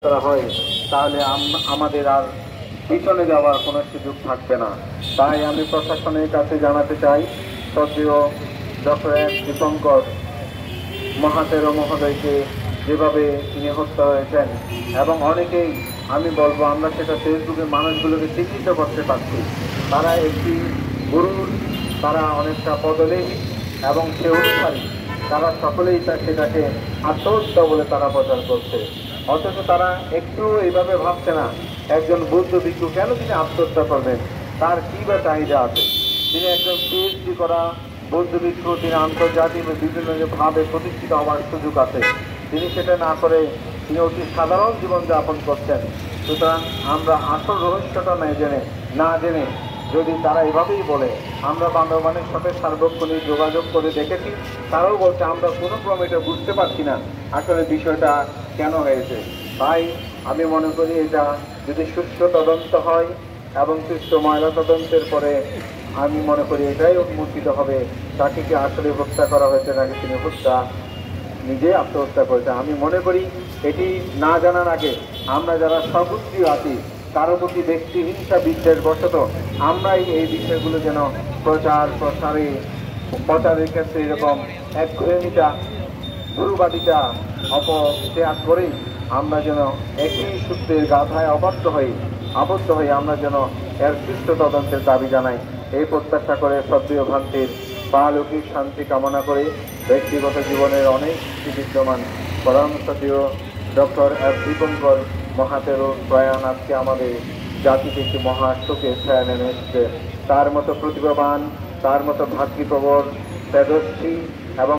করা হয় তাহলে আমাদের আর পিছনে যাওয়ার কোনো সুযোগ থাকবে না। তাই আমি প্রশাসনের কাছে জানাতে চাই, শ্রদ্ধেয় ডক্টর এস দীপঙ্কর মহাতেরো মহোদয়কে যেভাবে তিনি হত্যা হয়েছেন, এবং অনেকেই আমি বলবো আমরা সেটা ফেসবুকে মানুষগুলোকে চিহ্নিত করতে পারছি, তারা একটি গুরুর, তারা অনেকটা পদলেহী এবং সে অনুসারী, তারা সকলেই সেটাকে আত্মহত্যা বলে তারা প্রচার করছে। অথচ তারা একটু এইভাবে ভাবছে না একজন বৌদ্ধ ভিক্ষু কেন তিনি আত্মহত্যা করবেন, তার কী বা চাহিদা আছে। তিনি একজন পিএইচডি করা বৌদ্ধ ভিক্ষু, তিনি আন্তর্জাতিক বিভিন্ন ভাবে প্রতিষ্ঠিত হওয়ার সুযোগ আছে, তিনি সেটা না করে তিনি অতি সাধারণ জীবনযাপন করছেন। সুতরাং আমরা আসল রহস্যটা না জেনে যদি তারা এভাবেই বলে, আমরা বান্দরবানের সাথে সার্বক্ষণিক যোগাযোগ করে দেখেছি, তারাও বলছে আমরা কোনো ক্রমে এটা বুঝতে পারছি না আসলে বিষয়টা কেন হয়েছে। তাই আমি মনে করি এটা যদি সুষ্ঠু তদন্ত হয় এবং সুষ্ঠু ময়লা তদন্তের পরে আমি মনে করি এটাই উন্মোচিত হবে তাকে কি আসলে হত্যা করা হয়েছে নাকি তিনি নিজে আত্মহত্যা করেছে। আমি মনে করি এটি না জানার আগে আমরা যারা সগুত্রীয় আছি কারো প্রতি ব্যক্তি হিংসা বিদ্বেষ বশত আমরাই এই বিষয়গুলো যেন প্রচারের ক্ষেত্রে এরকম একঘেয়েমিটা গুরুবাদিতা অপত্যাগ করেই আমরা যেন একই সূত্রের গাথায় আবদ্ধ হয়ে আমরা যেন এর সুষ্ঠু তদন্তের দাবি জানাই। এই প্রত্যাশা করে শ্রদ্ধেয় ভ্রান্তির পারলৌকিক শান্তি কামনা করে ব্যক্তিগত জীবনের অনেক বিদ্যমান পরম শ্রদ্ধেয় ডক্টর এস দীপঙ্কর মহাতেরো প্রয়াণ আজকে আমাদের জাতিকে একটি মহা শোকের ছায়া নেমে এসেছে। তার মতো প্রতিভাবান, তার মতো ভাগ্যপ্রবর, তেজস্বী